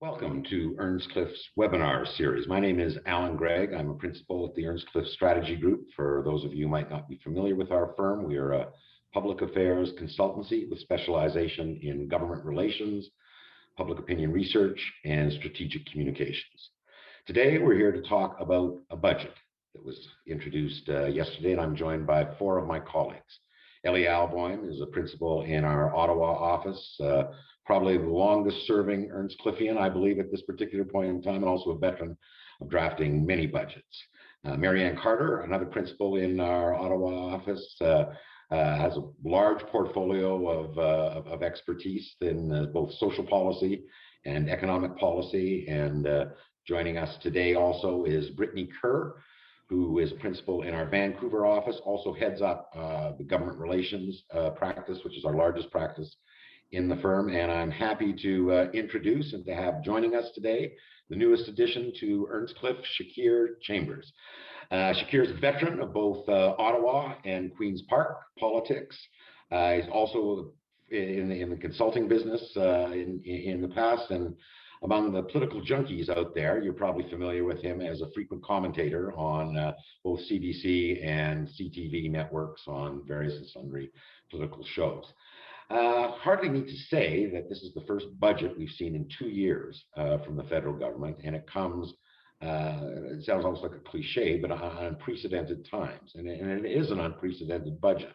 Welcome to Earnscliffe's webinar series. My name is Alan Gregg. I'm a principal at the Earnscliffe Strategy Group. For those of you who might not be familiar with our firm, we are a public affairs consultancy with specialization in government relations, public opinion research, and strategic communications. Today, we're here to talk about a budget that was introduced yesterday, and I'm joined by four of my colleagues. Ellie Alboim is a principal in our Ottawa office, probably the longest serving Earnscliffean, I believe, at this particular point in time, and also a veteran of drafting many budgets. Marianne Carter, another principal in our Ottawa office, has a large portfolio of expertise in both social policy and economic policy. And joining us today also is Brittany Kerr, who is a principal in our Vancouver office, also heads up the government relations practice, which is our largest practice in the firm. And I'm happy to introduce and to have joining us today the newest addition to Earnscliffe, Shakir Chambers. Shakir is a veteran of both Ottawa and Queen's Park politics. He's also in the consulting business in the past, and among the political junkies out there, you're probably familiar with him as a frequent commentator on both CBC and CTV networks on various and sundry political shows. Hardly need to say that this is the first budget we've seen in 2 years from the federal government, and it comes, it sounds almost like a cliche, but on unprecedented times, and it is an unprecedented budget.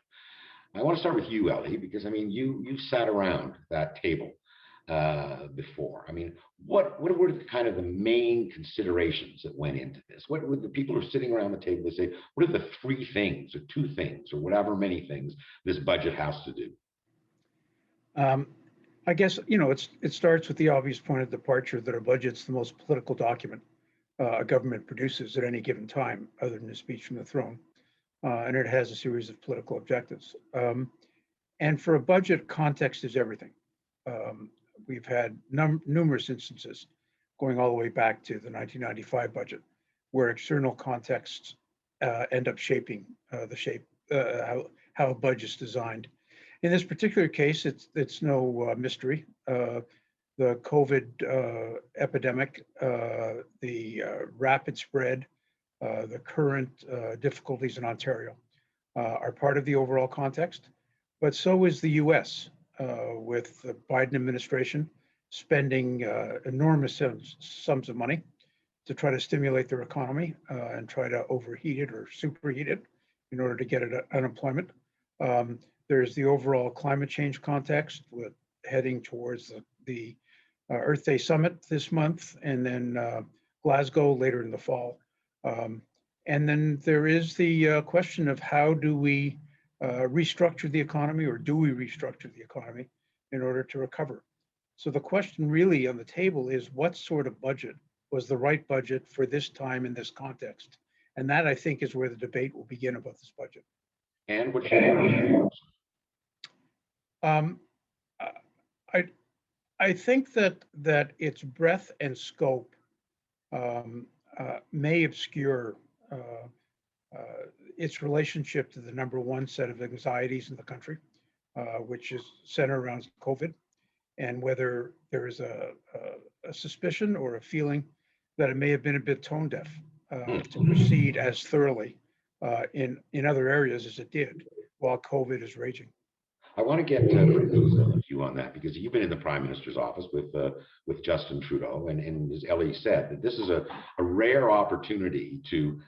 I want to start with you, Ellie, because I mean, you sat around that table before. I mean, what were the kind of the main considerations that went into this? What would the people who are sitting around the table, they say, what are the 3 things or 2 things or whatever many things this budget has to do? I guess, it starts with the obvious point of departure that a budget's the most political document a government produces at any given time, other than a speech from the throne. And it has a series of political objectives. And for a budget, context is everything. We've had numerous instances going all the way back to the 1995 budget, where external contexts end up shaping how a budget's designed. In this particular case, it's no mystery. The COVID epidemic, the rapid spread, the current difficulties in Ontario are part of the overall context, but so is the US with the Biden administration spending enormous sums of money to try to stimulate their economy and try to overheat it or superheat it in order to get it unemployment. There's the overall climate change context with heading towards the Earth Day Summit this month, and then Glasgow later in the fall. And then there is the question of how do we restructure the economy, or do we restructure the economy in order to recover? So the question really on the table is, what sort of budget was the right budget for this time in this context? And that, I think, is where the debate will begin about this budget. And what should I think that its breadth and scope may obscure its relationship to the #1 set of anxieties in the country, which is centered around COVID, and whether there is a suspicion or a feeling that it may have been a bit tone deaf to proceed as thoroughly in other areas as it did while COVID is raging. I want to get Brittany's view on that, because you've been in the Prime Minister's office with Justin Trudeau, and as Ellie said, that this is a rare opportunity to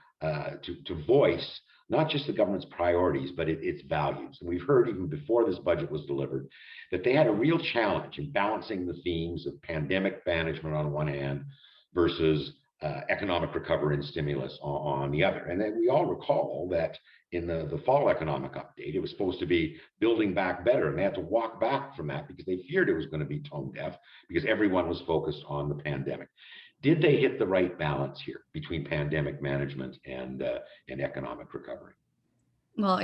voice not just the government's priorities, but its values. And we've heard even before this budget was delivered that they had a real challenge in balancing the themes of pandemic management on one hand versus economic recovery and stimulus on the other. And then we all recall that in the fall economic update, it was supposed to be building back better, and they had to walk back from that because they feared it was going to be tone deaf because everyone was focused on the pandemic. Did they hit the right balance here between pandemic management and economic recovery? Well,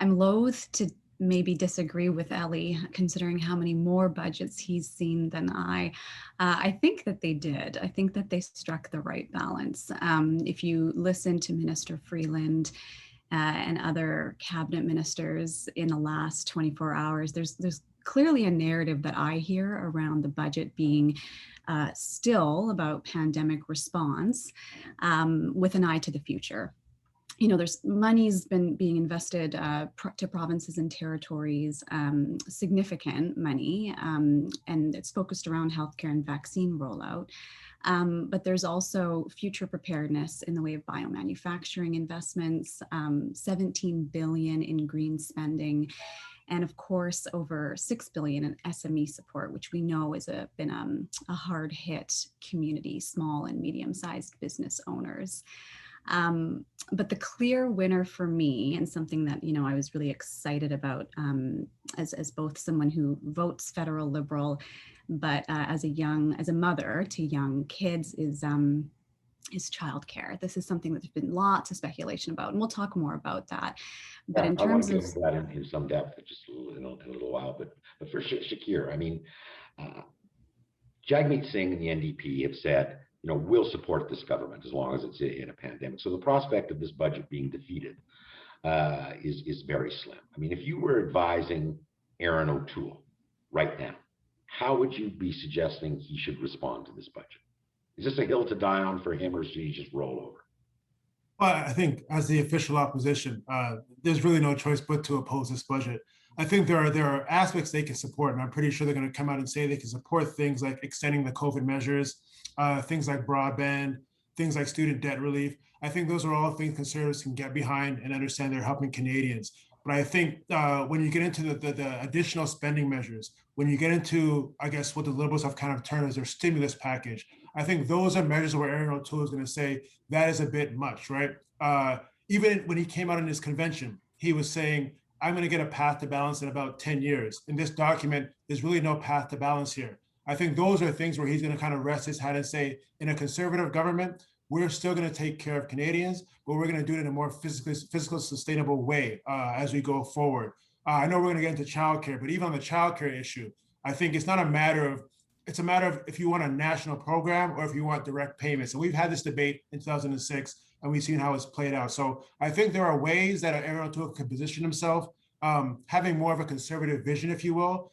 I'm loath to maybe disagree with Ellie, considering how many more budgets he's seen than I. I think that they did. I think that they struck the right balance. If you listen to Minister Freeland and other cabinet ministers in the last 24 hours, there's clearly a narrative that I hear around the budget being still about pandemic response with an eye to the future. There's money's been being invested to provinces and territories, significant money, and it's focused around healthcare and vaccine rollout. But there's also future preparedness in the way of biomanufacturing investments, 17 billion in green spending, and of course over 6 billion in SME support, which we know has been a hard hit community, small and medium-sized business owners. But the clear winner for me, and something that I was really excited about as both someone who votes federal Liberal, but as a mother to young kids, is childcare. This is something that there's been lots of speculation about, and we'll talk more about that. But Yeah, in I want terms to of get into that in some depth just in a little while. But for Shakir, I mean, Jagmeet Singh and the NDP have said, we'll support this government as long as it's in a pandemic. So the prospect of this budget being defeated is very slim. I mean, if you were advising Aaron O'Toole right now, how would you be suggesting he should respond to this budget? Is this a hill to die on for him, or should he just roll over? Well, I think as the official opposition, there's really no choice but to oppose this budget. I think there are aspects they can support, and I'm pretty sure they're going to come out and say they can support things like extending the COVID measures, things like broadband, things like student debt relief. I think those are all things conservatives can get behind and understand they're helping Canadians. But I think when you get into the additional spending measures, when you get into, I guess, what the Liberals have kind of termed as their stimulus package, I think those are measures where Aaron O'Toole is going to say that is a bit much, right? Even when he came out in his convention, he was saying, I'm going to get a path to balance in about 10 years. In this document, there's really no path to balance here. I think those are things where he's going to kind of rest his head and say, in a conservative government, we're still going to take care of Canadians, but we're going to do it in a more physical sustainable way as we go forward. I know we're going to get into childcare, but even on the childcare issue, I think it's a matter of if you want a national program or if you want direct payments. And we've had this debate in 2006, and we've seen how it's played out. So I think there are ways that Aaron O'Toole can position himself, having more of a conservative vision, if you will.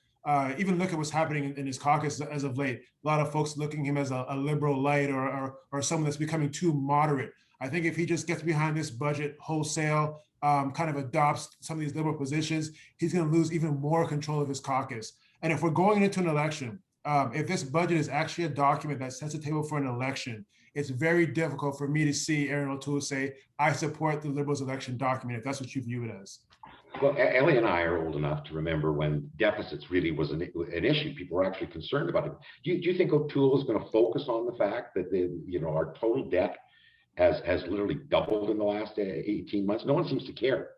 Even look at what's happening in his caucus as of late. A lot of folks looking at him as a liberal light or someone that's becoming too moderate. I think if he just gets behind this budget wholesale, kind of adopts some of these liberal positions, he's going to lose even more control of his caucus. And if we're going into an election, if this budget is actually a document that sets the table for an election, it's very difficult for me to see Aaron O'Toole say, I support the Liberals election document, if that's what you view it as. Well, Ellie and I are old enough to remember when deficits really was an issue. People were actually concerned about it. Do you think O'Toole is going to focus on the fact that our total debt has literally doubled in the last 18 months? No one seems to care.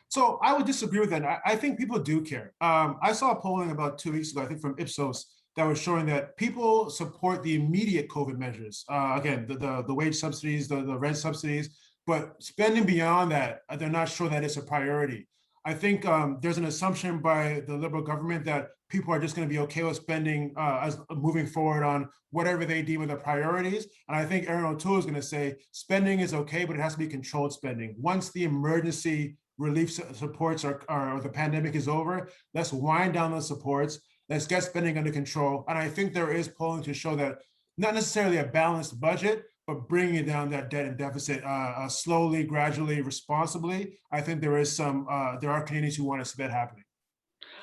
So I would disagree with that. I think people do care. I saw a polling about 2 weeks ago, I think from Ipsos, that was showing that people support the immediate COVID measures. Again, the wage subsidies, the rent subsidies, but spending beyond that, they're not sure that it's a priority. I think there's an assumption by the Liberal government that people are just going to be okay with spending as moving forward on whatever they deem are the priorities. And I think Aaron O'Toole is going to say spending is okay, but it has to be controlled spending. Once the emergency relief supports or the pandemic is over, let's wind down those supports. Let's get spending under control. And I think there is polling to show that not necessarily a balanced budget, but bringing it down that debt and deficit slowly, gradually, responsibly. I think there are Canadians who want to see that happening.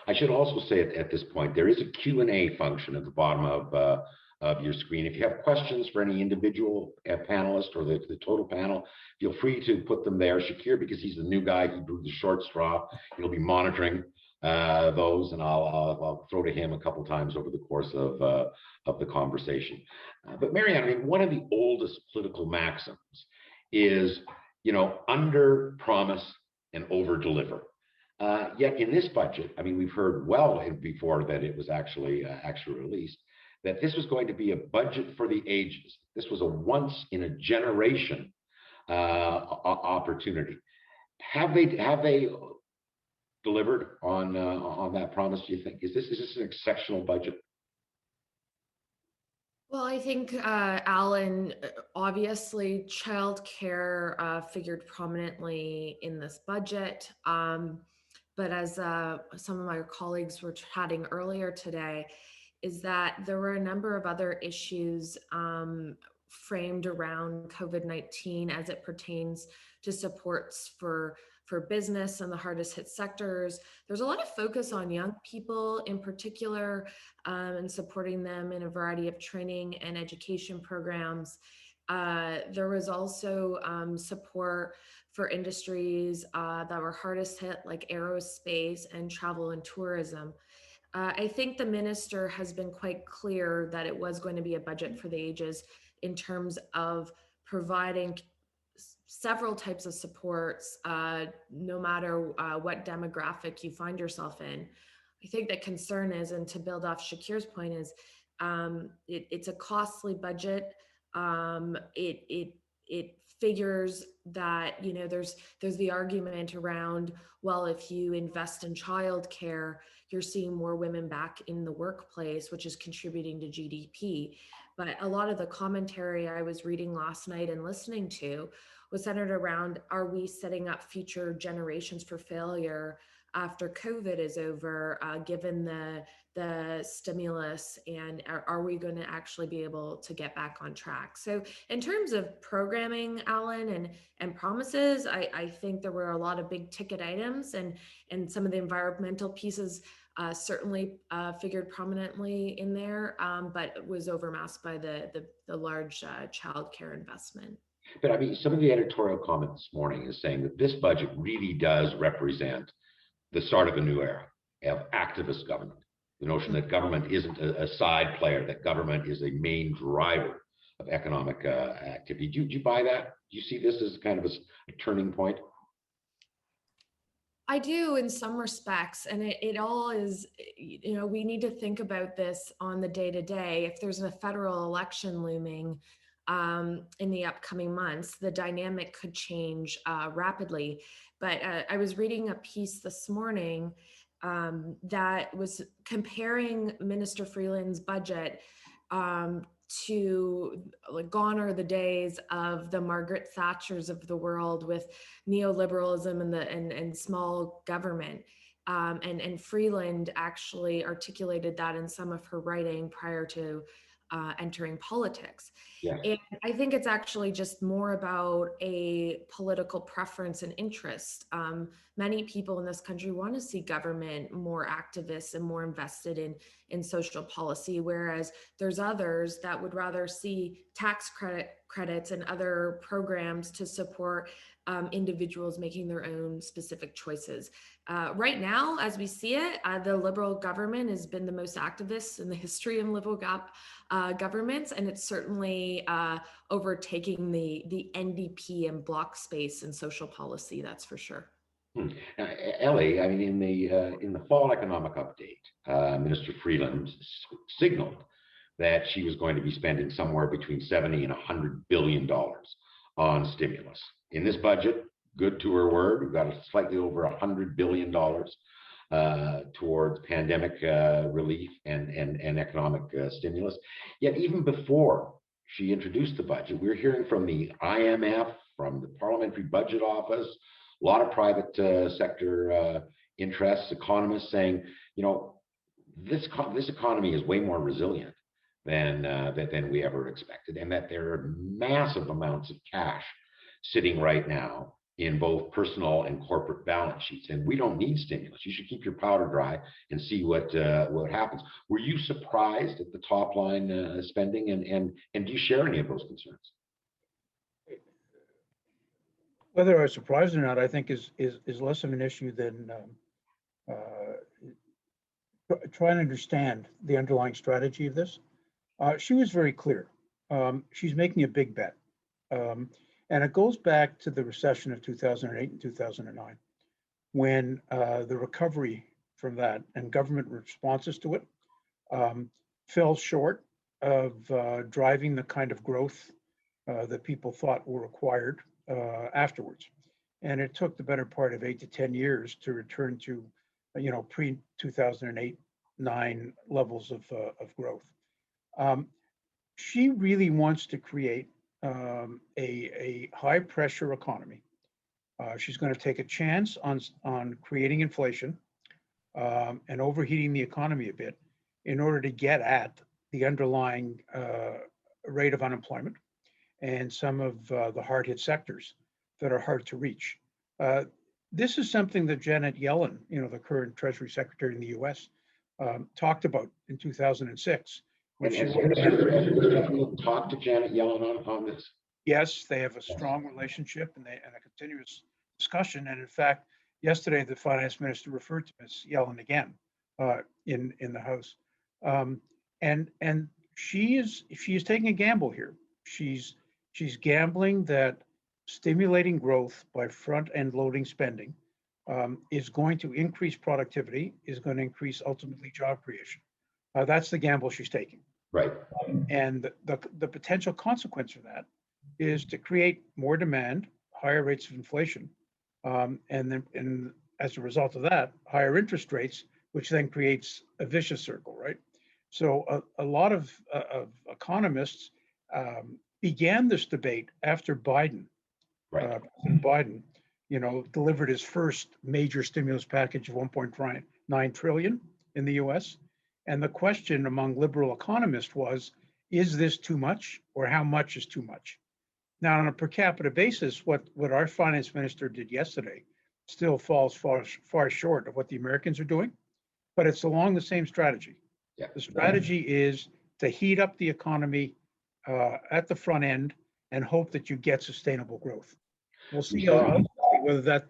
I should also say at this point, there is a Q&A function at the bottom of your screen. If you have questions for any individual panelist or the total panel, feel free to put them there. Shakir, because he's the new guy, he drew the short straw. He'll be monitoring those, and I'll throw to him a couple times over the course of the conversation. But Marianne, I mean, one of the oldest political maxims is, under promise and over deliver. Yet in this budget, I mean, we've heard well before that it was actually released, that this was going to be a budget for the ages. This was a once in a generation opportunity. Have they delivered on that promise, do you think? Is this an exceptional budget? Well, I think, Alan, obviously childcare figured prominently in this budget. but as some of my colleagues were chatting earlier today, is that there were a number of other issues framed around COVID-19 as it pertains to supports for business and the hardest hit sectors. There's a lot of focus on young people in particular, and supporting them in a variety of training and education programs. There was also support for industries that were hardest hit, like aerospace and travel and tourism. I think the minister has been quite clear that it was going to be a budget for the ages in terms of providing several types of supports, no matter what demographic you find yourself in. I think the concern is, and to build off Shakir's point, is it's a costly budget. It figures that, you know, there's the argument around, well, if you invest in childcare, you're seeing more women back in the workplace, which is contributing to GDP. But a lot of the commentary I was reading last night and listening to was centered around, are we setting up future generations for failure after COVID is over, given the stimulus, and are we going to actually be able to get back on track? So in terms of programming, Alan, and promises, I think there were a lot of big ticket items, and some of the environmental pieces certainly figured prominently in there, but was overmasked by the large childcare investment. But I mean, some of the editorial comment this morning is saying that this budget really does represent the start of a new era of activist government. The notion that government isn't a side player, that government is a main driver of economic activity. Do you buy that? Do you see this as kind of a turning point? I do in some respects, and it all is, you know, we need to think about this on the day to day. If there's a federal election looming in the upcoming months, the dynamic could change rapidly. But I was reading a piece this morning that was comparing Minister Freeland's budget to, like, gone are the days of the Margaret Thatchers of the world with neoliberalism and small government. And Freeland actually articulated that in some of her writing prior to entering politics. Yeah. And I think it's actually just more about a political preference and interest. Many people in this country want to see government more activist and more invested in social policy, whereas there's others that would rather see tax credits and other programs to support individuals making their own specific choices. Right now, as we see it, the Liberal government has been the most activist in the history of Liberal governments, and it's certainly overtaking the NDP and bloc space in social policy, that's for sure. Now, Ellie, I mean, in the fall economic update, Minister Freeland signaled that she was going to be spending somewhere between $70 and $100 billion on stimulus. In this budget, good to her word, we've got slightly over $100 billion towards pandemic relief and economic stimulus. Yet even before she introduced the budget, we were hearing from the IMF, from the Parliamentary Budget Office, a lot of private sector interests, economists saying, you know, this economy is way more resilient than we ever expected, and that there are massive amounts of cash sitting right now in both personal and corporate balance sheets, and we don't need stimulus. You should keep your powder dry and see what happens. Were you surprised at the top line spending, and do you share any of those concerns? Whether I was surprised or not, I think is less of an issue than trying to understand the underlying strategy of this. She was very clear. She's making a big bet. And it goes back to the recession of 2008 and 2009, when the recovery from that and government responses to it fell short of driving the kind of growth that people thought were required afterwards. And it took the better part of 8 to 10 years to return to, you know, pre-2008-9 levels of growth. She really wants to create a high pressure economy She's going to take a chance on creating inflation and overheating the economy a bit in order to get at the underlying rate of unemployment and some of the hard-hit sectors that are hard to reach. This is something that Janet Yellen, the current Treasury Secretary in the U.S., talked about in 2006. When And she Mr. talked to Janet Yellen on this? Yes, they have a strong relationship and a continuous discussion. And in fact, yesterday the finance minister referred to Ms. Yellen again in the House, and she is taking a gamble here. She's gambling that stimulating growth by front end loading spending is going to increase productivity, is going to increase ultimately job creation. That's the gamble she's taking. Right. And the potential consequence of that is to create more demand, higher rates of inflation, and as a result of that, higher interest rates, which then creates a vicious circle, right? So a lot of economists began this debate after Biden. Right. President Biden, delivered his first major stimulus package of 1.9 trillion in the U.S. And the question among liberal economists was, is this too much, or how much is too much? Now, on a per capita basis, what our finance minister did yesterday still falls far short of what the Americans are doing, but it's along the same strategy. Yeah. The strategy is to heat up the economy at the front end and hope that you get sustainable growth. We'll see whether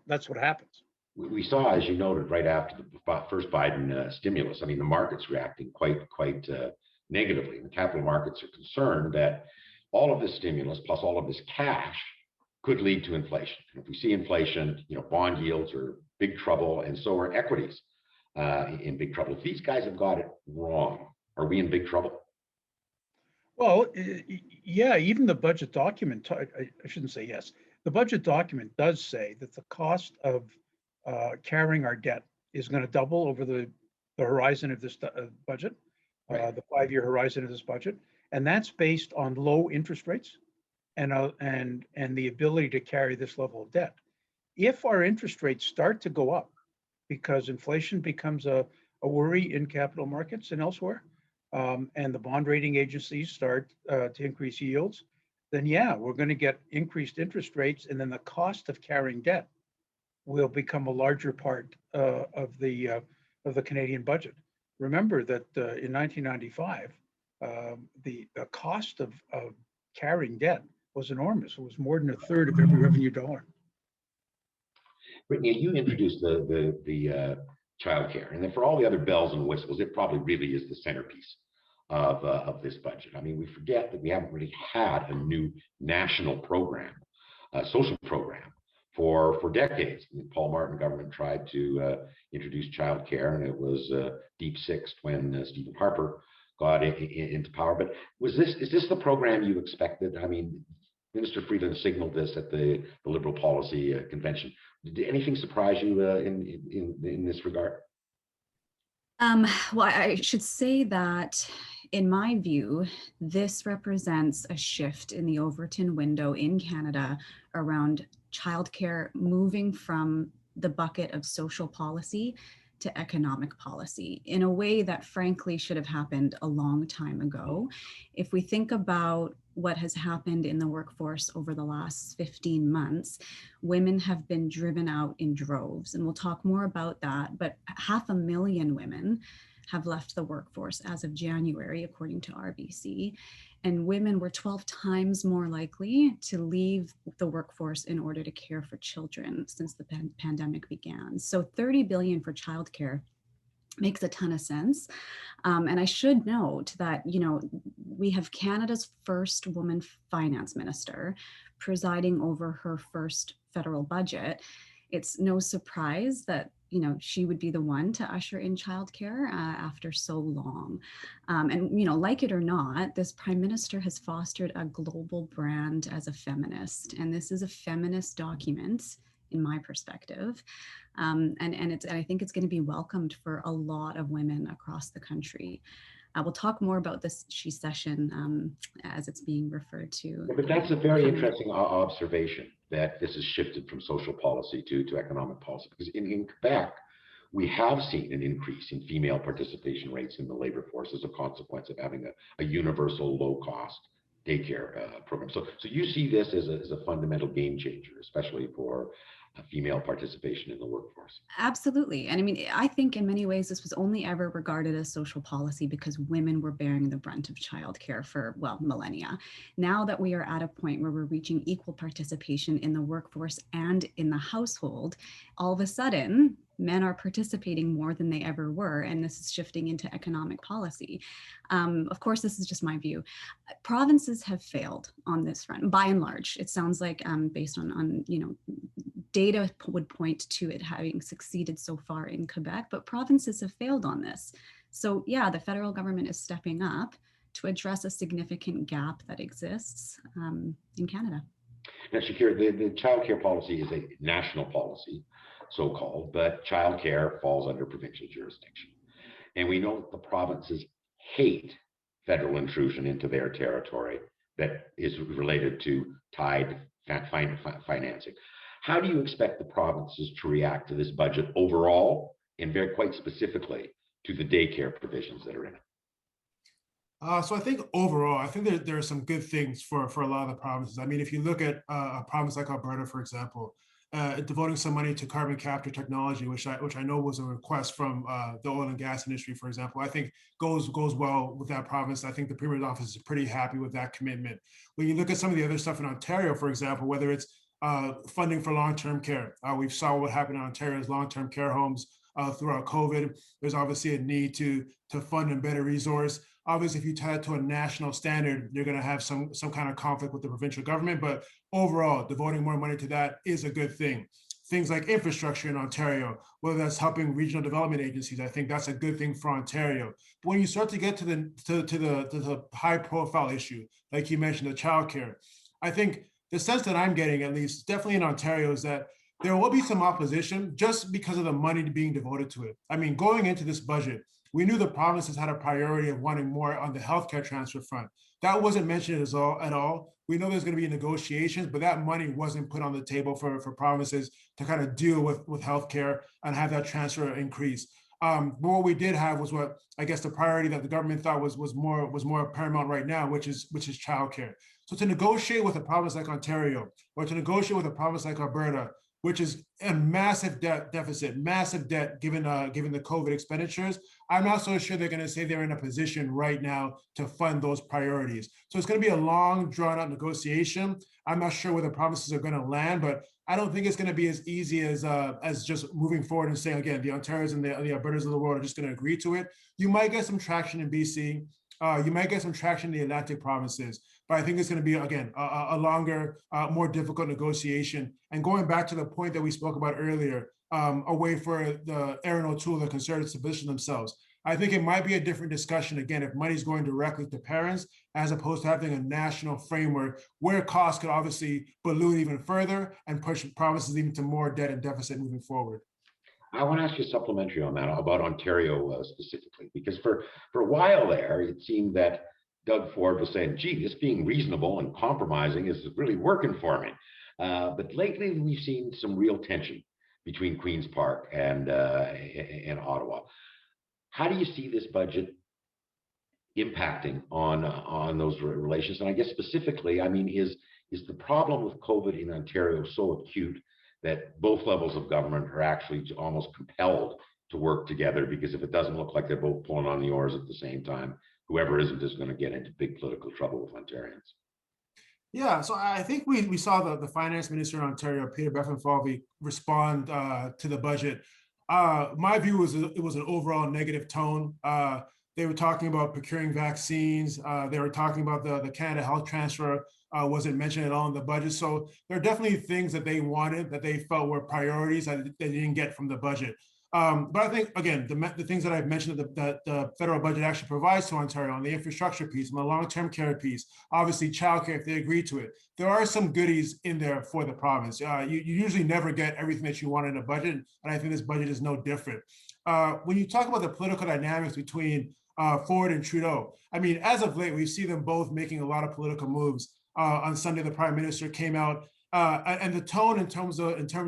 that's what happens. We saw, as you noted, right after the first Biden stimulus, I mean, the market's reacting quite negatively. The capital markets are concerned that all of this stimulus plus all of this cash could lead to inflation. And if we see inflation, bond yields are big trouble, and so are equities in big trouble. If these guys have got it wrong, are we in big trouble? Well, yeah, even the budget document, I shouldn't say yes. The budget document does say that the cost of carrying our debt is going to double over the horizon of this budget, Right. the 5-year horizon of this budget. And that's based on low interest rates and the ability to carry this level of debt. If our interest rates start to go up because inflation becomes a worry in capital markets and elsewhere, and the bond rating agencies start to increase yields, then yeah, we're going to get increased interest rates, and then the cost of carrying debt will become a larger part of the Canadian budget. Remember that in 1995, the cost of carrying debt was enormous. It was more than a third of every revenue dollar. Brittany, you introduced the child care, and then for all the other bells and whistles, it probably really is the centerpiece of this budget. I mean, we forget that we haven't really had a new national program, social program, for decades. The Paul Martin government tried to introduce child care, and it was deep sixed when Stephen Harper got into power. But is this the program you expected? I mean, Minister Freeland signaled this at the Liberal Policy Convention. Did anything surprise you in this regard? Well, I should say that in my view, this represents a shift in the Overton window in Canada around childcare moving from the bucket of social policy to economic policy in a way that frankly should have happened a long time ago. If we think about what has happened in the workforce over the last 15 months, women have been driven out in droves, and we'll talk more about that, but 500,000 women have left the workforce as of January, according to RBC. And women were 12 times more likely to leave the workforce in order to care for children since the pandemic began. So 30 billion for childcare makes a ton of sense. And I should note that, we have Canada's first woman finance minister presiding over her first federal budget. It's no surprise that she would be the one to usher in childcare after so long. And, like it or not, this prime minister has fostered a global brand as a feminist. And this is a feminist document, in my perspective. And I think it's going to be welcomed for a lot of women across the country. We'll talk more about this she session as it's being referred to. But that's a very interesting observation, that this has shifted from social policy to economic policy, because in Quebec, we have seen an increase in female participation rates in the labor force as a consequence of having a universal low-cost daycare program. So you see this as a fundamental game changer, especially for female participation in the workforce. Absolutely. And I mean, I think in many ways this was only ever regarded as social policy because women were bearing the brunt of childcare for, well, millennia. Now that we are at a point where we're reaching equal participation in the workforce and in the household, all of a sudden, men are participating more than they ever were, and this is shifting into economic policy. Of course, this is just my view. Provinces have failed on this front, by and large. It sounds like, based on data would point to it having succeeded so far in Quebec, but provinces have failed on this. So yeah, the federal government is stepping up to address a significant gap that exists in Canada. Now, Shakira, the child care policy is a national policy, so-called, but childcare falls under provincial jurisdiction. And we know that the provinces hate federal intrusion into their territory that is related to tied financing. How do you expect the provinces to react to this budget overall, and very quite specifically to the daycare provisions that are in it? So I think overall, I think there are some good things for a lot of the provinces. I mean, if you look at a province like Alberta, for example, devoting some money to carbon capture technology, which I know was a request from the oil and gas industry, for example, I think goes well with that province. I think the Premier's office is pretty happy with that commitment. When you look at some of the other stuff in Ontario, for example, whether it's funding for long-term care, we saw what happened in Ontario's long-term care homes throughout COVID. There's obviously a need to fund and better resource. Obviously, if you tie it to a national standard, you're going to have some kind of conflict with the provincial government. But overall, devoting more money to that is a good thing. Things like infrastructure in Ontario, whether that's helping regional development agencies, I think that's a good thing for Ontario. But when you start to get to the high-profile issue, like you mentioned, the childcare, I think the sense that I'm getting, at least, definitely in Ontario, is that there will be some opposition just because of the money being devoted to it. I mean, going into this budget, we knew the provinces had a priority of wanting more on the healthcare transfer front. That wasn't mentioned at all. We know there's going to be negotiations, but that money wasn't put on the table for provinces to kind of deal with healthcare and have that transfer increase. But what we did have was what I guess the priority that the government thought was more paramount right now, which is childcare. So to negotiate with a province like Ontario, or to negotiate with a province like Alberta, which is a massive deficit, massive debt given the COVID expenditures, I'm not so sure they're going to say they're in a position right now to fund those priorities. So it's going to be a long, drawn-out negotiation. I'm not sure where the provinces are going to land, but I don't think it's going to be as easy as just moving forward and saying, again, the Ontarios and the Albertas of the world are just going to agree to it. You might get some traction in BC. You might get some traction in the Atlantic provinces, but I think it's going to be, again, a longer, more difficult negotiation. And going back to the point that we spoke about earlier, a way for the Erin O'Toole, the Conservatives, to position themselves. I think it might be a different discussion, again, if money's going directly to parents, as opposed to having a national framework where costs could obviously balloon even further and push provinces even to more debt and deficit moving forward. I want to ask you supplementary on that, about Ontario specifically, because for a while there, it seemed that Doug Ford was saying, gee, this being reasonable and compromising is really working for me. But lately, we've seen some real tension between Queen's Park and Ottawa. How do you see this budget impacting on those relations? And I guess specifically, I mean, is the problem with COVID in Ontario so acute that both levels of government are actually almost compelled to work together? Because if it doesn't look like they're both pulling on the oars at the same time, whoever isn't is going to get into big political trouble with Ontarians. Yeah, so I think we saw the finance minister in Ontario, Peter Bethlenfalvy, respond to the budget. My view was it was an overall negative tone. They were talking about procuring vaccines. They were talking about the Canada Health Transfer wasn't mentioned at all in the budget. So there are definitely things that they wanted that they felt were priorities that they didn't get from the budget. But I think, again, the things that I've mentioned that the federal budget actually provides to Ontario on the infrastructure piece, on the long-term care piece, obviously childcare, if they agree to it, there are some goodies in there for the province. You usually never get everything that you want in a budget, and I think this budget is no different. When you talk about the political dynamics between Ford and Trudeau. I mean, as of late, we see them both making a lot of political moves. On Sunday, the Prime Minister came out, and the tone in terms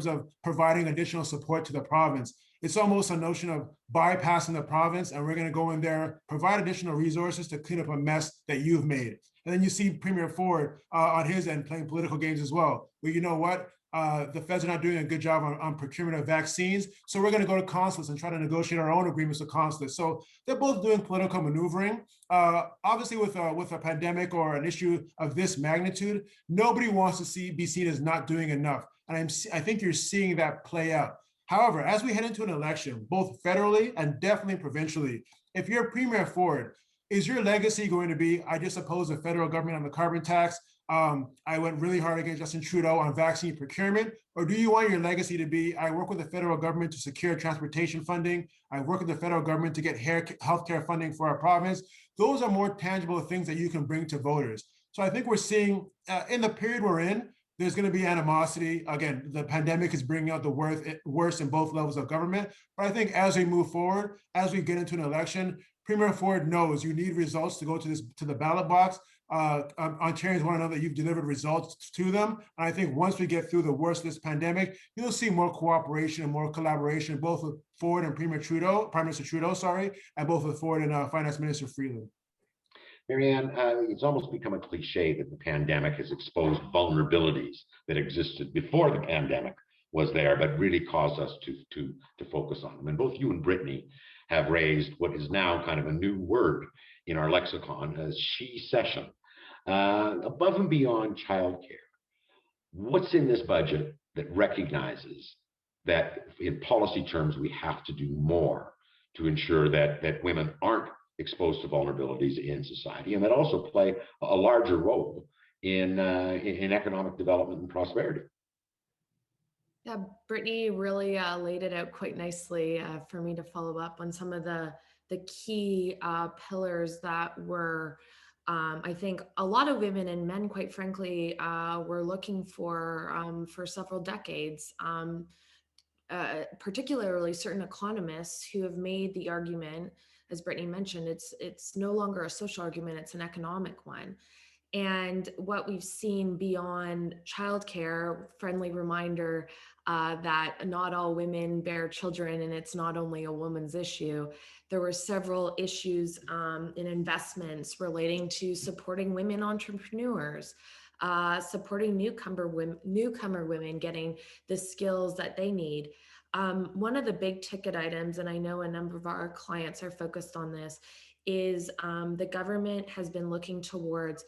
of providing additional support to the province, it's almost a notion of bypassing the province, and we're going to go in there, provide additional resources to clean up a mess that you've made. And then you see Premier Ford on his end playing political games as well. Well, you know what? The feds are not doing a good job on procurement of vaccines, so we're going to go to consulates and try to negotiate our own agreements with consulates. So they're both doing political maneuvering. Obviously, with a pandemic or an issue of this magnitude, nobody wants to be seen as not doing enough, and I think you're seeing that play out. However, as we head into an election, both federally and definitely provincially, if you're Premier Ford, is your legacy going to be, I just opposed the federal government on the carbon tax, I went really hard against Justin Trudeau on vaccine procurement? Or do you want your legacy to be, I work with the federal government to secure transportation funding, I work with the federal government to get healthcare funding for our province? Those are more tangible things that you can bring to voters. So I think we're seeing, in the period we're in, there's going to be animosity. Again, the pandemic is bringing out the worst in both levels of government. But I think as we move forward, as we get into an election, Premier Ford knows you need results to go to the ballot box. Ontarians want to know that you've delivered results to them. And I think once we get through the worst of this pandemic, you'll see more cooperation and more collaboration, both with Ford and Prime Minister Trudeau, and both with Ford and Finance Minister Freeland. Marianne, it's almost become a cliche that the pandemic has exposed vulnerabilities that existed before the pandemic was there, but really caused us to focus on them. And both you and Brittany have raised what is now kind of a new word in our lexicon as she-cession. Above and beyond childcare, what's in this budget that recognizes that in policy terms we have to do more to ensure that women aren't exposed to vulnerabilities in society, and that also play a larger role in economic development and prosperity? Yeah, Brittany really laid it out quite nicely for me to follow up on some of the key pillars that were, I think, a lot of women and men, quite frankly, were looking for several decades. Particularly certain economists who have made the argument, as Brittany mentioned, it's no longer a social argument, it's an economic one. And what we've seen beyond childcare, friendly reminder that not all women bear children and it's not only a woman's issue. There were several issues in investments relating to supporting women entrepreneurs, supporting newcomer women getting the skills that they need. One of the big ticket items, and I know a number of our clients are focused on this, is the government has been looking towards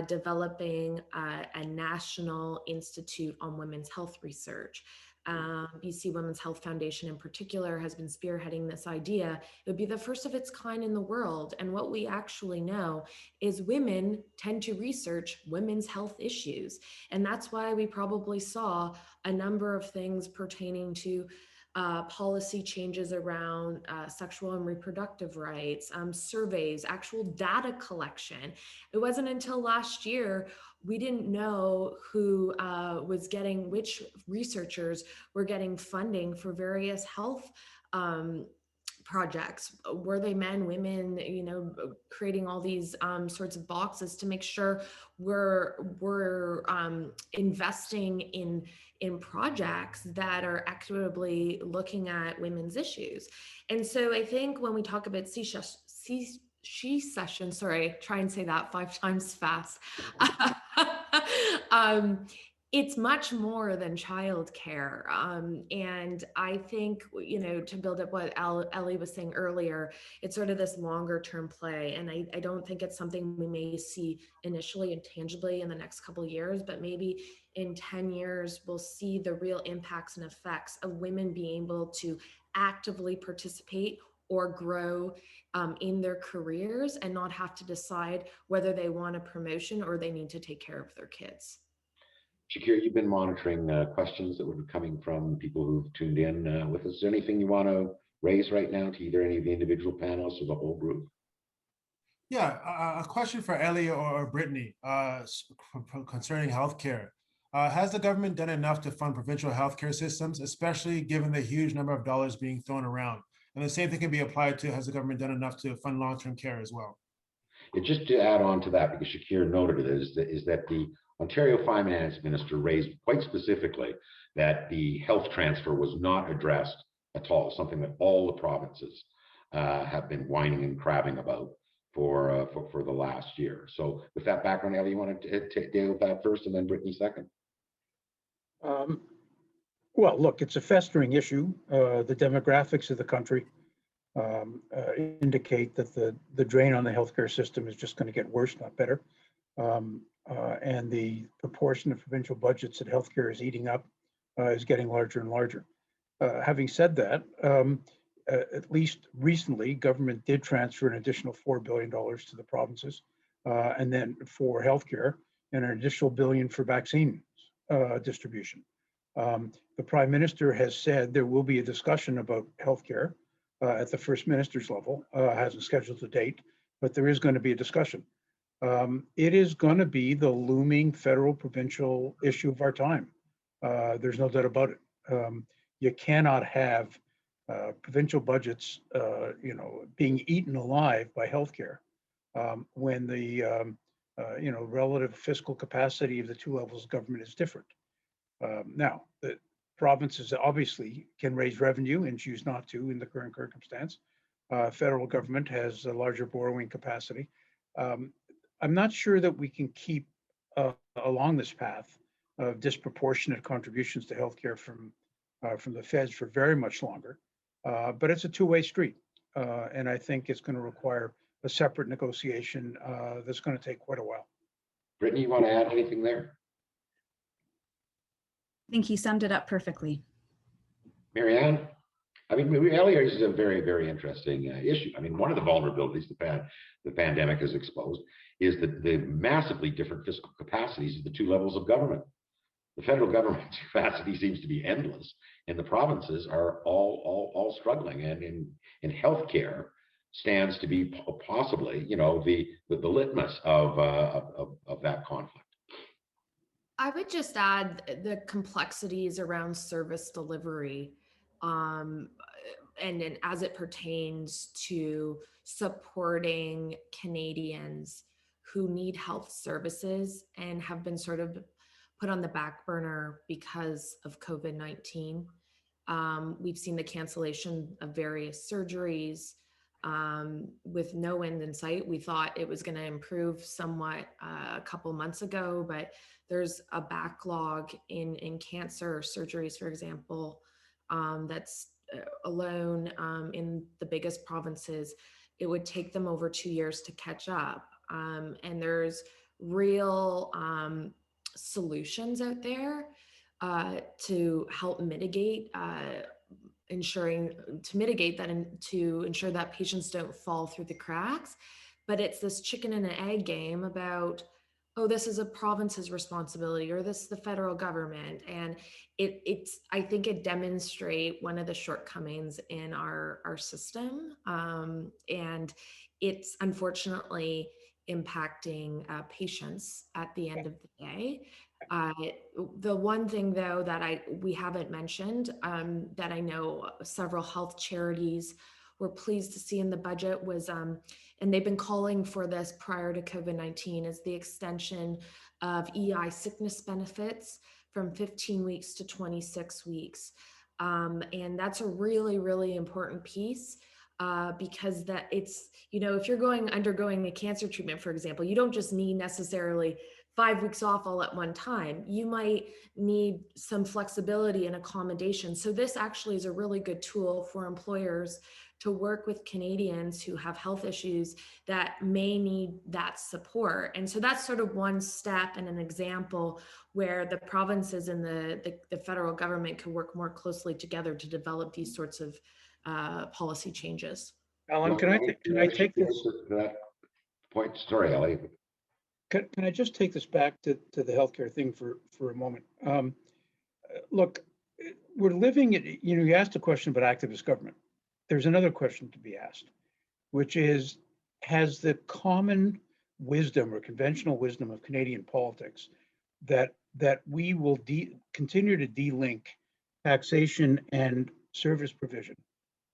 developing a national institute on women's health research. BC Women's Health Foundation in particular has been spearheading this idea. It would be the first of its kind in the world. And what we actually know is women tend to research women's health issues. And that's why we probably saw a number of things pertaining to policy changes around sexual and reproductive rights, surveys, actual data collection. It wasn't until last year we didn't know who was getting, which researchers were getting funding for various health projects. Were they men, women, creating all these sorts of boxes to make sure we're investing in projects that are equitably looking at women's issues. And so I think when we talk about she-cession, sorry, try and say that 5 times fast. It's much more than childcare. And I think, to build up what Ellie was saying earlier, it's sort of this longer term play. And I don't think it's something we may see initially and tangibly in the next couple of years, but maybe in 10 years, we'll see the real impacts and effects of women being able to actively participate or grow in their careers and not have to decide whether they want a promotion or they need to take care of their kids. Shakir, you've been monitoring questions that were coming from people who've tuned in with us. Is there anything you want to raise right now to either any of the individual panelists or the whole group? Yeah, a question for Ellie or Brittany concerning healthcare. Has the government done enough to fund provincial healthcare systems, especially given the huge number of dollars being thrown around? And the same thing can be applied to, has the government done enough to fund long-term care as well? Just to add on to that, because Shakir noted it, is that the Ontario Finance Minister raised quite specifically that the health transfer was not addressed at all, something that all the provinces have been whining and crabbing about for the last year. So with that background, Ellie, you want to deal with that first and then Brittany second? Well, look, it's a festering issue. The demographics of the country indicate that the drain on the healthcare system is just going to get worse, not better. And the proportion of provincial budgets that healthcare is eating up is getting larger and larger. Having said that, at least recently, government did transfer an additional $4 billion to the provinces, and then for healthcare, and an additional $1 billion for vaccine distribution. The Prime Minister has said there will be a discussion about healthcare at the First Minister's level. Hasn't scheduled a date, but there is going to be a discussion. It is going to be the looming federal provincial issue of our time. There's no doubt about it. You cannot have provincial budgets, being eaten alive by healthcare when the relative fiscal capacity of the two levels of government is different. Now, the provinces obviously can raise revenue and choose not to in the current circumstance. Federal government has a larger borrowing capacity. I'm not sure that we can keep along this path of disproportionate contributions to healthcare from the feds for very much longer. But it's a two-way street, and I think it's going to require a separate negotiation that's going to take quite a while. Brittany, you want to add anything there? I think he summed it up perfectly. Marianne? I mean, Ellie raises a very, very interesting issue. I mean, one of the vulnerabilities the pandemic has exposed is the massively different fiscal capacities of the two levels of government. The federal government's capacity seems to be endless, and the provinces are all struggling. And in healthcare stands to be possibly, the litmus of that conflict. I would just add the complexities around service delivery, and as it pertains to supporting Canadians who need health services and have been sort of put on the back burner because of COVID-19. We've seen the cancellation of various surgeries with no end in sight. We thought it was going to improve somewhat a couple months ago, but there's a backlog in cancer surgeries, for example, that's alone in the biggest provinces. It would take them over 2 years to catch up. And there's real solutions out there to help mitigate mitigate that and to ensure that patients don't fall through the cracks. But it's this chicken and an egg game about, oh, this is a province's responsibility, or this is the federal government. And I think it demonstrates one of the shortcomings in our system. And it's unfortunately impacting patients at the end of the day. The one thing, though, that we haven't mentioned, that I know several health charities were pleased to see in the budget was, and they've been calling for this prior to COVID-19, is the extension of EI sickness benefits from 15 weeks to 26 weeks. And that's a really, really important piece. Because that it's, if you're undergoing a cancer treatment, for example, you don't just need necessarily 5 weeks off all at one time. You might need some flexibility and accommodation. So this actually is a really good tool for employers to work with Canadians who have health issues that may need that support. And so that's sort of one step and an example where the provinces and the federal government can work more closely together to develop these sorts of policy changes. Alan, can I take this? That point? Sorry, Ellie. Can I just take this back to the healthcare thing for a moment? Look, we're living in, you asked a question about activist government. There's another question to be asked, which is, has the common wisdom or conventional wisdom of Canadian politics that we will continue to de-link taxation and service provision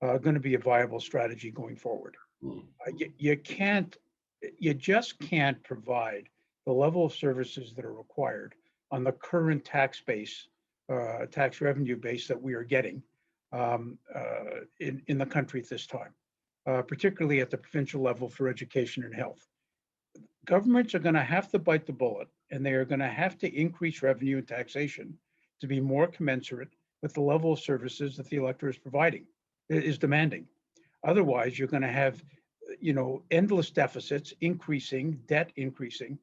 going to be a viable strategy going forward. Hmm. You just can't provide the level of services that are required on the current tax base, tax revenue base that we are getting in the country at this time, particularly at the provincial level for education and health. Governments are going to have to bite the bullet, and they are going to have to increase revenue and taxation to be more commensurate with the level of services that the electorate is demanding. Otherwise, you're going to have, endless deficits increasing, debt increasing,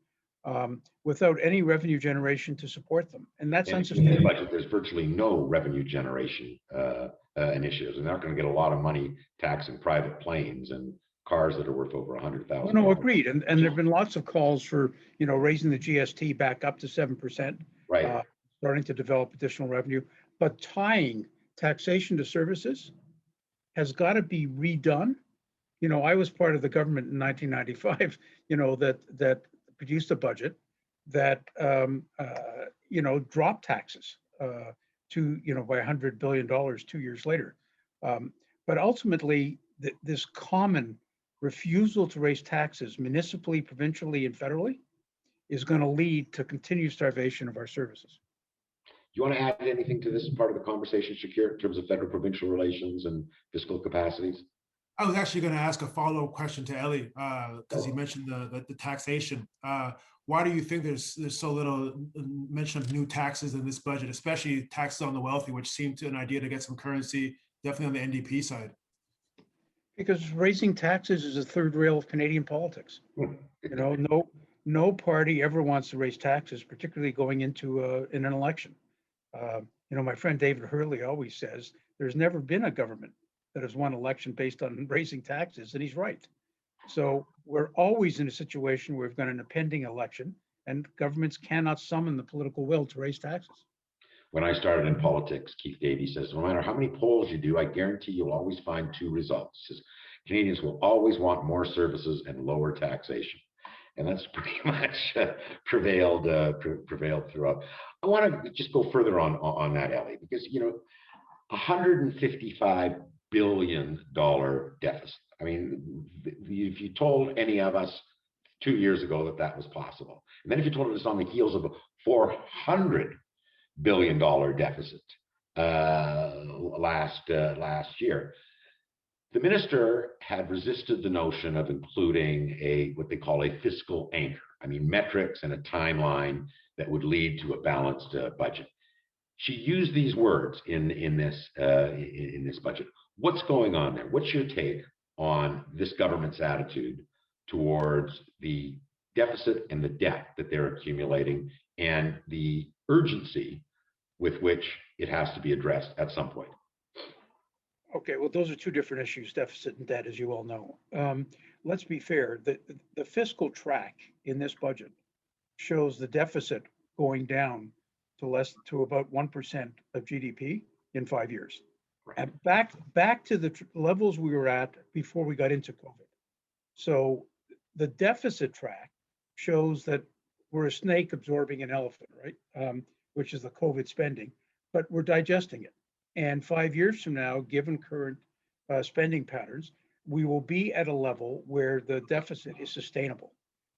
without any revenue generation to support them, and that's And if you look at the unsustainable. budget, there's virtually no revenue generation initiatives, and they're not going to get a lot of money taxing private planes and cars that are worth over $100,000. No, agreed. And there have been lots of calls for, raising the GST back up to 7%, Right. starting to develop additional revenue. But tying taxation to services has got to be redone. I was part of the government in 1995, that produced a budget that, dropped taxes by $100 billion 2 years later. But ultimately, this common refusal to raise taxes municipally, provincially, and federally is going to lead to continued starvation of our services. Do you want to add anything to this part of the conversation, Shakir, in terms of federal-provincial relations and fiscal capacities? I was actually going to ask a follow-up question to Ellie because he mentioned the taxation. Why do you think there's so little mention of new taxes in this budget, especially taxes on the wealthy, which seemed to an idea to get some currency, definitely on the NDP side? Because raising taxes is a third rail of Canadian politics. No party ever wants to raise taxes, particularly going into in an election. My friend David Hurley always says there's never been a government that has won election based on raising taxes, and he's right. So we're always in a situation where we've got an impending election, and governments cannot summon the political will to raise taxes. When I started in politics, Keith Davies says, no matter how many polls you do, I guarantee you'll always find two results. He says, Canadians will always want more services and lower taxation. And that's pretty much prevailed throughout. I want to just go further on that, Ellie, because, $155 billion deficit. I mean, if you told any of us 2 years ago that was possible, and then if you told us on the heels of a $400 billion deficit last year, the minister had resisted the notion of including what they call a fiscal anchor. I mean, metrics and a timeline that would lead to a balanced budget. She used these words in this budget. What's going on there? What's your take on this government's attitude towards the deficit and the debt that they're accumulating and the urgency with which it has to be addressed at some point? Okay, well, those are two different issues, deficit and debt, as you all know. Let's be fair. The fiscal track in this budget shows the deficit going down to about 1% of GDP in 5 years. Right. And back to the levels we were at before we got into COVID. So the deficit track shows that we're a snake absorbing an elephant, right? Which is the COVID spending, but we're digesting it. And 5 years from now, given current spending patterns, we will be at a level where the deficit is sustainable.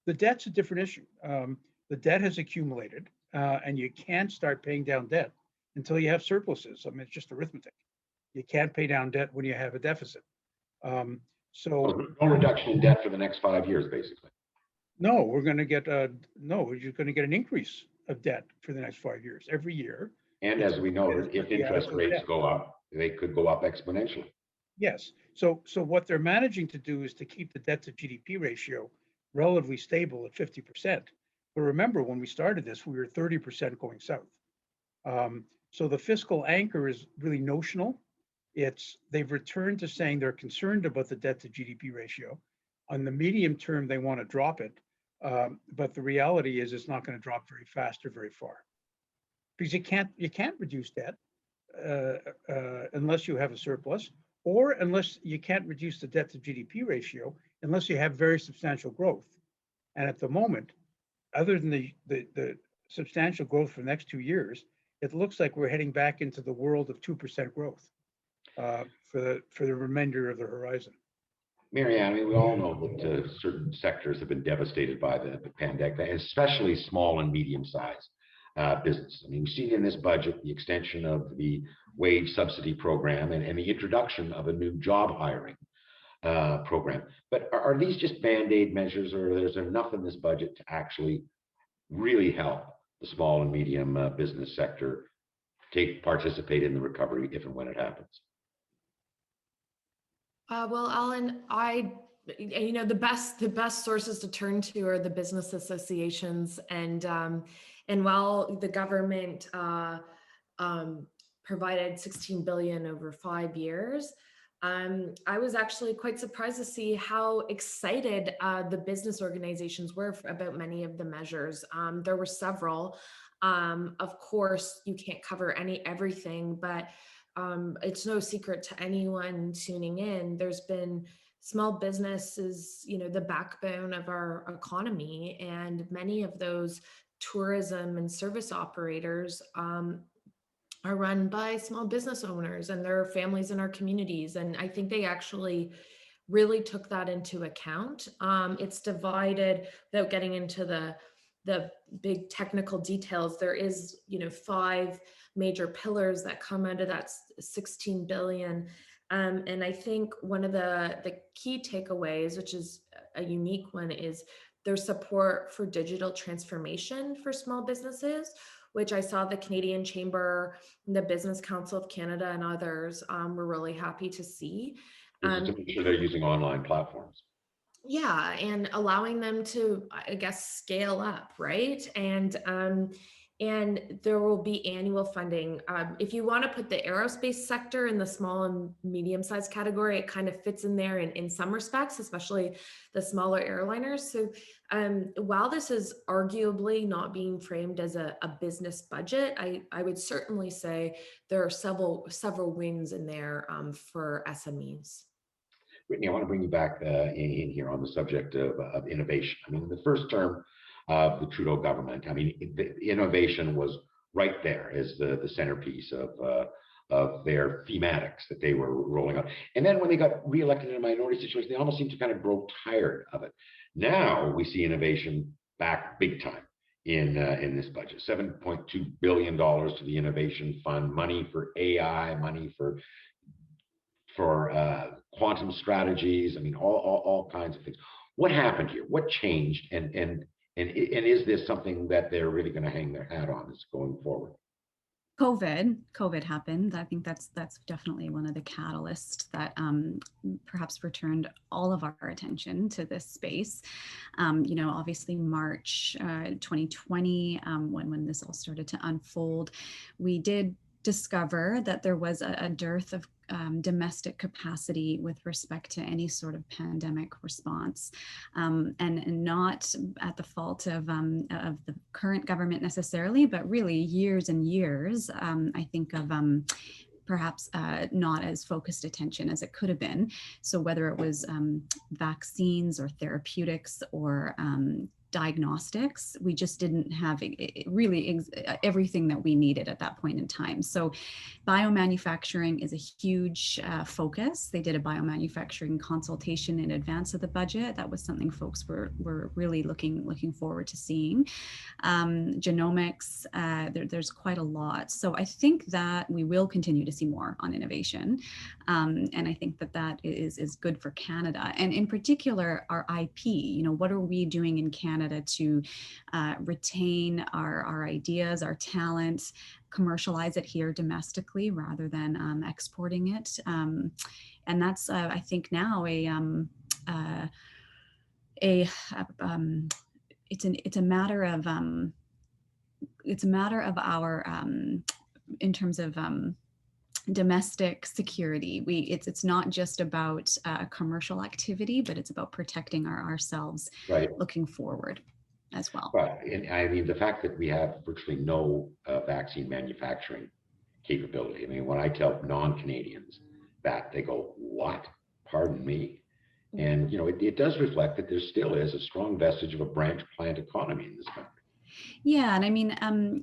The debt's a different issue. The debt has accumulated, and you can't start paying down debt until you have surpluses. I mean, it's just arithmetic. You can't pay down debt when you have a deficit. So no reduction in debt for the next 5 years, basically. No, we're going to get you're going to get an increase of debt for the next 5 years every year. And as we know, if interest rates go up, they could go up exponentially. Yes. So what they're managing to do is to keep the debt to GDP ratio relatively stable at 50%. But remember, when we started this, we were 30% going south. So the fiscal anchor is really notional. They've returned to saying they're concerned about the debt to GDP ratio. On the medium term, they want to drop it. But the reality is it's not going to drop very fast or very far. Because you can't reduce debt unless you have a surplus, or unless you can't reduce the debt to GDP ratio unless you have very substantial growth. And at the moment, other than the substantial growth for the next 2 years, it looks like we're heading back into the world of 2% growth. for the remainder of the horizon. Mary Ann, I mean, we all know that certain sectors have been devastated by the pandemic, especially small and medium-sized business. I mean, we've seen in this budget the extension of the wage subsidy program and the introduction of a new job hiring program. But are these just Band-Aid measures, or is there enough in this budget to actually really help the small and medium business sector participate in the recovery if and when it happens? Well, Alan, the best sources to turn to are the business associations, and while the government provided 16 billion over 5 years, I was actually quite surprised to see how excited the business organizations were about many of the measures. There were several. Of course, you can't cover everything, but it's no secret to anyone tuning in. There's been small businesses, the backbone of our economy, and many of those tourism and service operators are run by small business owners and their families in our communities. And I think they actually really took that into account. It's divided, without getting into the big technical details. There is, 5 major pillars that come out of that 16 billion. And I think one of the key takeaways, which is a unique one, is their support for digital transformation for small businesses, which I saw the Canadian Chamber, the Business Council of Canada, and others were really happy to see. To make sure they're using online platforms. Yeah, and allowing them to, I guess, scale up, right? And there will be annual funding. If you want to put the aerospace sector in the small and medium-sized category, it kind of fits in there in some respects, especially the smaller airliners. So while this is arguably not being framed as a business budget, I would certainly say there are several wins in there for SMEs. Brittany, I want to bring you back in here on the subject of innovation. I mean, the first term of the Trudeau government, I mean, the innovation was right there as the centerpiece of their thematics that they were rolling out. And then when they got reelected in a minority situation, they almost seemed to kind of grow tired of it. Now we see innovation back big time in this budget. $7.2 billion to the innovation fund, money for AI, money for quantum strategies. I mean, all kinds of things. What happened here? What changed? And is this something that they're really going to hang their hat on as going forward? COVID happened. I think that's definitely one of the catalysts that perhaps returned all of our attention to this space. Obviously March 2020, when this all started to unfold, we did discover that there was a dearth of domestic capacity with respect to any sort of pandemic response, and not at the fault of the current government necessarily, but really years and years, I think, of perhaps not as focused attention as it could have been. So whether it was vaccines or therapeutics or diagnostics, we just didn't have really everything that we needed at that point in time. So biomanufacturing is a huge focus. They did a biomanufacturing consultation in advance of the budget. That was something folks were really looking forward to seeing. Genomics, there's quite a lot. So I think that we will continue to see more on innovation. And I think that is good for Canada. And in particular, our IP, what are we doing in Canada to retain our ideas, our talent, commercialize it here domestically rather than exporting it. And that's, I think, now it's a matter of our in terms of domestic security. It's not just about commercial activity, but it's about protecting ourselves, right, looking forward as well. Right, and I mean, the fact that we have virtually no vaccine manufacturing capability. I mean, when I tell non-Canadians that, they go, "What? Pardon me?" And it does reflect that there still is a strong vestige of a branch plant economy in this country. Yeah, and I mean,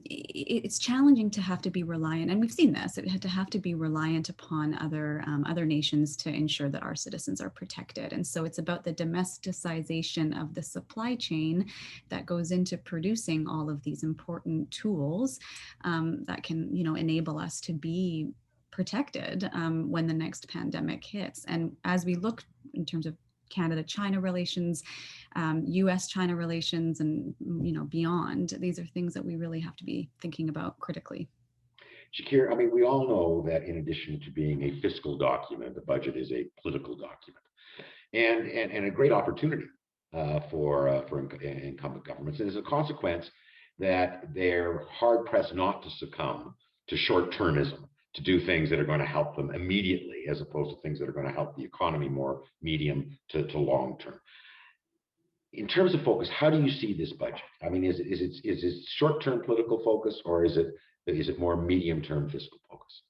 it's challenging to have to be reliant, and we've seen this. It had to have to be reliant upon other nations to ensure that our citizens are protected, and so it's about the domesticization of the supply chain that goes into producing all of these important tools that can, enable us to be protected when the next pandemic hits. And as we look in terms of Canada-China relations, U.S.-China relations, and beyond. These are things that we really have to be thinking about critically. Shakir, I mean, we all know that in addition to being a fiscal document, the budget is a political document, and a great opportunity for incumbent governments. And as a consequence, that they're hard pressed not to succumb to short-termism, to do things that are going to help them immediately, as opposed to things that are going to help the economy more medium to long term. In terms of focus, how do you see this budget? I mean, is it short-term political focus, or is it more medium-term fiscal focus?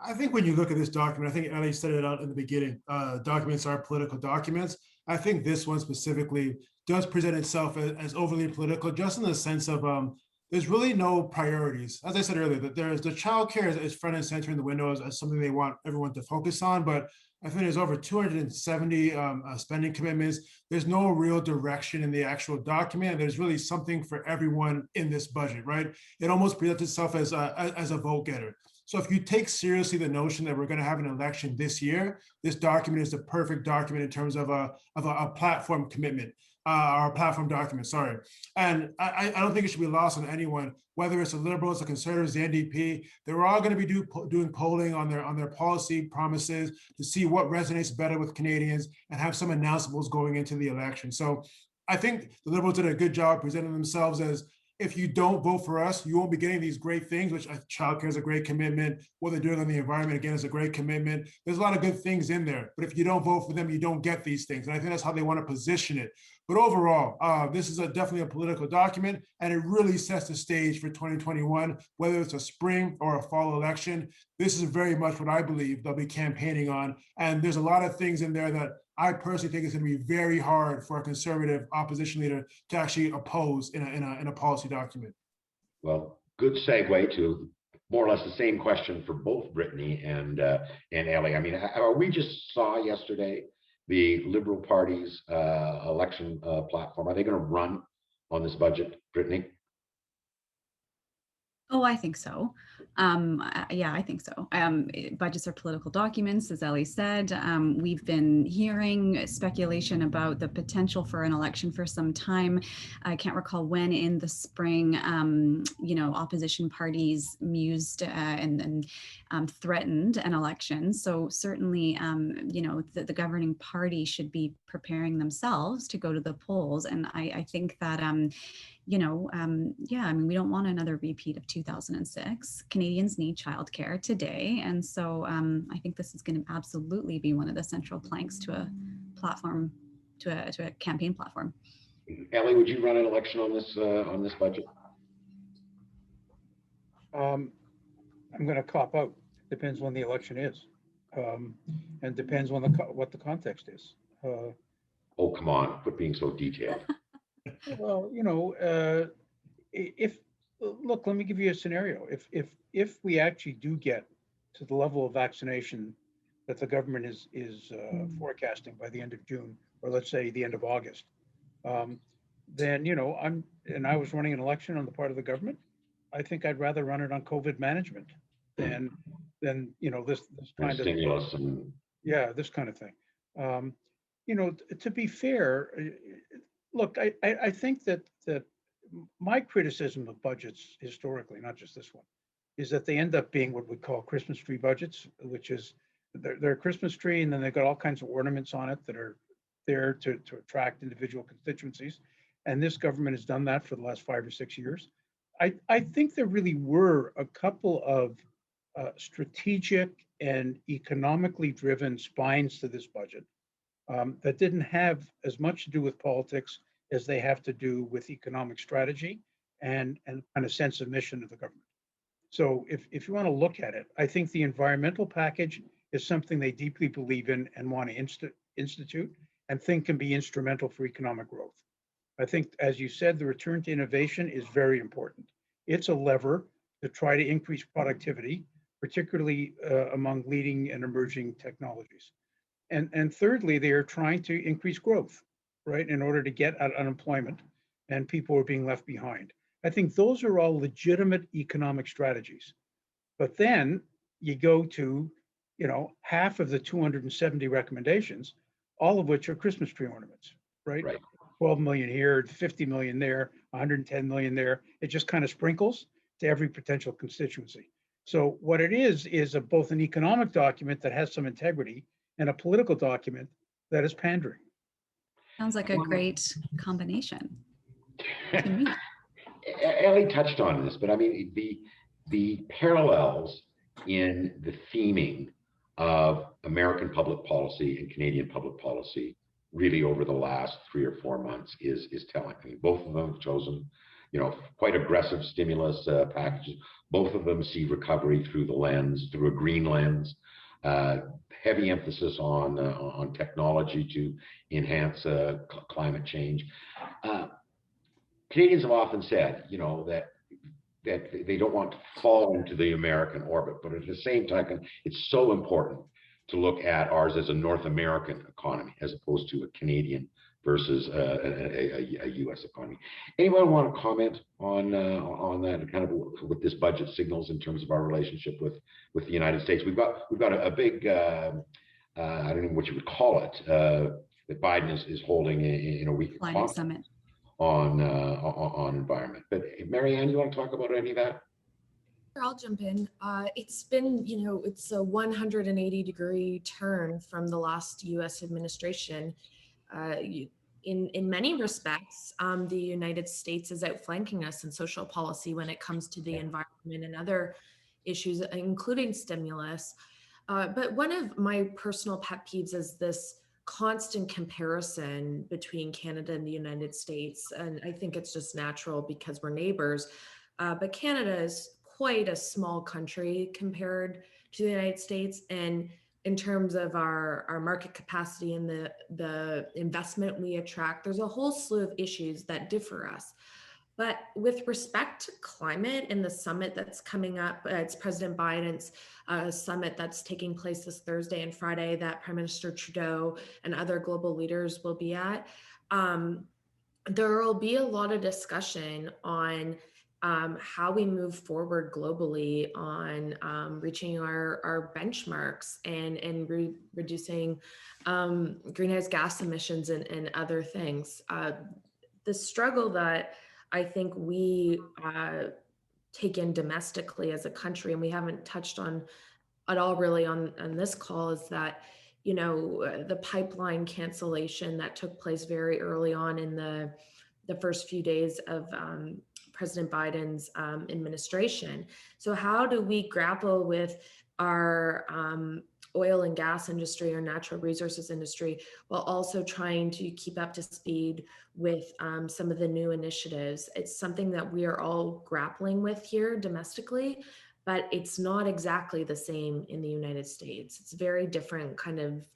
I think when you look at this document, I think Ali said it out in the beginning, documents are political documents. I think this one specifically does present itself as overly political, just in the sense of there's really no priorities. As I said earlier, that there's the childcare is front and center in the window as something they want everyone to focus on, but I think there's over 270 spending commitments. There's no real direction in the actual document. There's really something for everyone in this budget, right? It almost presents itself as a vote getter. So if you take seriously the notion that we're going to have an election this year, this document is the perfect document in terms of a platform commitment, or a platform document, sorry. And I don't think it should be lost on anyone, whether it's the Liberals, the Conservatives, the NDP. They're all going to be doing polling on their policy promises to see what resonates better with Canadians and have some announceables going into the election. So I think the Liberals did a good job presenting themselves as, if you don't vote for us, you won't be getting these great things, which childcare is a great commitment. What they're doing on the environment, again, is a great commitment. There's a lot of good things in there, but if you don't vote for them, you don't get these things. And I think that's how they want to position it. But overall, this is definitely a political document, and it really sets the stage for 2021, whether it's a spring or a fall election. This is very much what I believe they'll be campaigning on. And there's a lot of things in there that I personally think it's going to be very hard for a conservative opposition leader to actually oppose in a policy document. Well, good segue to more or less the same question for both Brittany and Ellie. I mean, we just saw yesterday the Liberal Party's election platform. Are they going to run on this budget, Brittany? Oh, I think so. Yeah, I think so. Budgets are political documents, as Ellie said. We've been hearing speculation about the potential for an election for some time. I can't recall when in the spring, opposition parties mused and threatened an election. So certainly, the governing party should be preparing themselves to go to the polls. And I think that we don't want another repeat of 2006. Canadians need childcare today. And so I think this is going to absolutely be one of the central planks to a platform, to a campaign platform. Ellie, would you run an election on this budget? I'm going to cop out. Depends when the election is, and depends on what the context is. Oh, come on, quit being so detailed. Well, look, let me give you a scenario. If we actually do get to the level of vaccination that the government is forecasting by the end of June, or let's say the end of August, then I was running an election on the part of the government. I think I'd rather run it on COVID management than this kind of stimulus and this kind of thing. To be fair. Look, I think that my criticism of budgets historically, not just this one, is that they end up being what we call Christmas tree budgets, which is they're a Christmas tree, and then they've got all kinds of ornaments on it that are there to attract individual constituencies. And this government has done that for the last 5 or 6 years. I think there really were a couple of strategic and economically driven spines to this budget that didn't have as much to do with politics as they have to do with economic strategy and kind of sense of mission of the government. So if you want to look at it, I think the environmental package is something they deeply believe in and want to institute and think can be instrumental for economic growth. I think, as you said, the return to innovation is very important. It's a lever to try to increase productivity, particularly among leading and emerging technologies. And thirdly, they are trying to increase growth, right, in order to get at unemployment and people are being left behind. I think those are all legitimate economic strategies. But then you go to, half of the 270 recommendations, all of which are Christmas tree ornaments, right? Right. 12 million here, 50 million there, 110 million there. It just kind of sprinkles to every potential constituency. So what it is both an economic document that has some integrity and a political document that is pandering. Sounds like a great combination to me. Ellie touched on this, but I mean, the parallels in the theming of American public policy and Canadian public policy really over the last 3 or 4 months is telling. I mean, both of them have chosen, quite aggressive stimulus packages. Both of them see recovery through a green lens. Heavy emphasis on technology to enhance climate change. Canadians have often said, that they don't want to fall into the American orbit, but at the same time, it's so important to look at ours as a North American economy as opposed to a Canadian versus a U.S. economy. Anyone want to comment on that and kind of what this budget signals in terms of our relationship with the United States? We've got a big I don't know what you would call it that Biden is holding in a week Climate summit on environment. But Marianne, you want to talk about any of that? I'll jump in. It's been, it's a 180-degree turn from the last U.S. administration. In many respects, the United States is outflanking us in social policy when it comes to the environment and other issues, including stimulus. But one of my personal pet peeves is this constant comparison between Canada and the United States. And I think it's just natural because we're neighbors. But Canada is quite a small country compared to the United States. And in terms of our market capacity and the investment we attract, there's a whole slew of issues that differ us. But with respect to climate and the summit that's coming up, it's President Biden's summit that's taking place this Thursday and Friday that Prime Minister Trudeau and other global leaders will be at. There will be a lot of discussion on how we move forward globally on reaching our benchmarks and reducing greenhouse gas emissions and other things. The struggle that I think we take in domestically as a country, and we haven't touched on at all really on this call, is that, the pipeline cancellation that took place very early on in the first few days of President Biden's administration. So how do we grapple with our oil and gas industry or natural resources industry while also trying to keep up to speed with some of the new initiatives? It's something that we are all grappling with here domestically, but it's not exactly the same in the United States. It's a very different kind of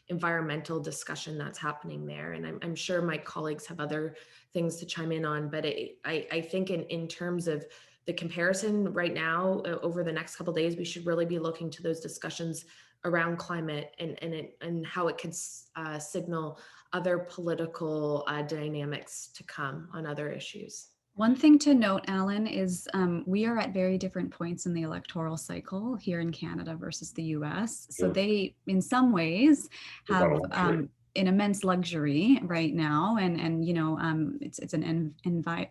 environmental discussion that's happening there. And I'm sure my colleagues have other things to chime in on, but I think in terms of the comparison right now, over the next couple of days, we should really be looking to those discussions around climate and how it could signal other political dynamics to come on other issues. One thing to note, Alan, is we are at very different points in the electoral cycle here in Canada versus the US. So they, in some ways, have an immense luxury right now, and it's an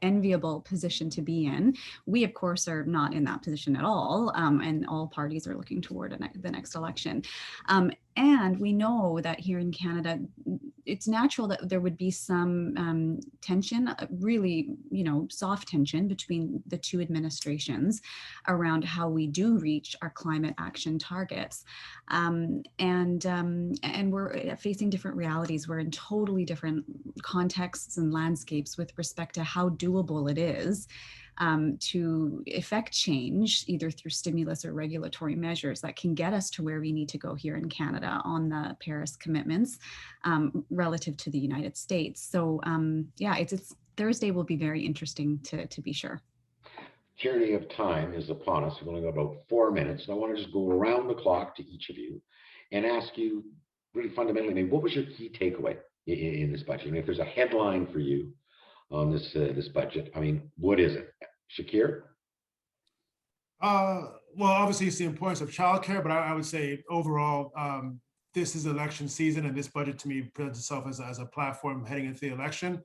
enviable position to be in. We, of course, are not in that position at all, and all parties are looking toward the next election. And we know that here in Canada, it's natural that there would be some tension, really, soft tension between the two administrations around how we do reach our climate action targets. And we're facing different realities. We're in totally different contexts and landscapes with respect to how doable it is. to effect change, either through stimulus or regulatory measures that can get us to where we need to go here in Canada on the Paris commitments relative to the United States. So yeah, it's Thursday will be very interesting to be sure. Tyranny of time is upon us. We've only got about 4 minutes. And I want to just go around the clock to each of you and ask you really fundamentally, maybe, what was your key takeaway in this budget? I mean, if there's a headline for you on this budget, I mean, what is it? Shakir? Well, obviously it's the importance of childcare, but I would say overall, this is election season, and this budget to me presents itself as a platform heading into the election.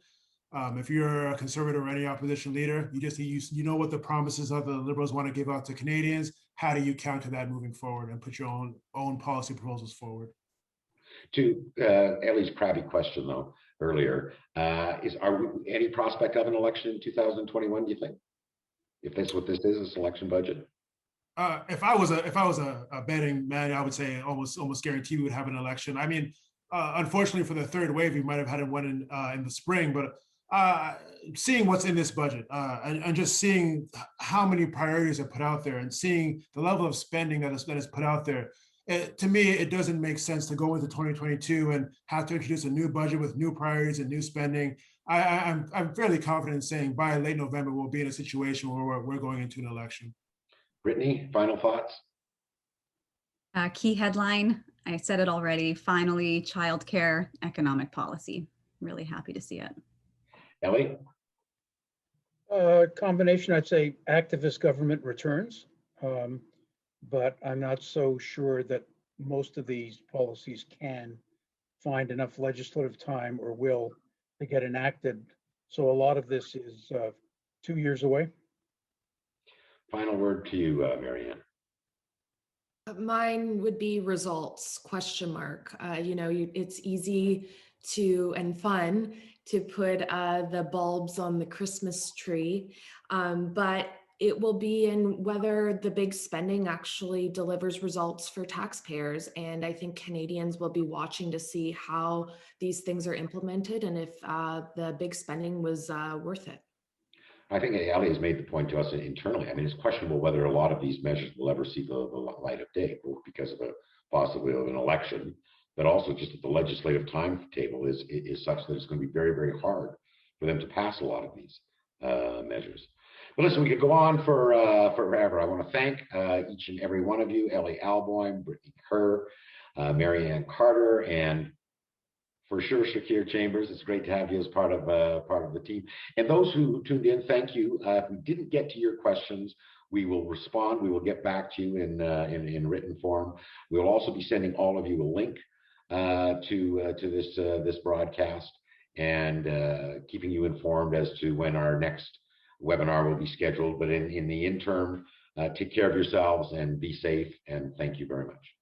If you're a conservative or any opposition leader, you know what the promises of the Liberals want to give out to Canadians. How do you counter that moving forward and put your own policy proposals forward? To Ellie's crabby question though earlier, any prospect of an election in 2021? Do you think, if that's what this is, this election budget? If I was a betting man, I would say almost guarantee we would have an election. I mean, unfortunately for the third wave, we might have had one in the spring, but seeing what's in this budget and just seeing how many priorities are put out there and seeing the level of spending that is put out there, to me, it doesn't make sense to go into 2022 and have to introduce a new budget with new priorities and new spending. I'm fairly confident in saying by late November, we'll be in a situation where we're going into an election. Brittany, final thoughts? Key headline, I said it already, finally, childcare, economic policy. Really happy to see it. Ellie? Combination, I'd say activist government returns, but I'm not so sure that most of these policies can find enough legislative time or will to get enacted. So a lot of this is 2 years away. Final word to you, Marianne. Mine would be results, question mark. It's easy and fun to put the bulbs on the Christmas tree, but it will be in whether the big spending actually delivers results for taxpayers. And I think Canadians will be watching to see how these things are implemented and if the big spending was worth it. I think Ali has made the point to us internally. I mean, it's questionable whether a lot of these measures will ever see the light of day, both because of possibly of an election, but also just that the legislative timetable is such that it's going to be very, very hard for them to pass a lot of these measures. But listen, we could go on forever. I want to thank each and every one of you: Ellie Alboim, Brittany Kerr, Marianne Carter, and for sure, Shakir Chambers. It's great to have you as part of the team. And those who tuned in, thank you. If we didn't get to your questions, we will respond. We will get back to you in written form. We will also be sending all of you a link to this broadcast and keeping you informed as to when our next webinar will be scheduled. But in the interim, take care of yourselves and be safe. And thank you very much.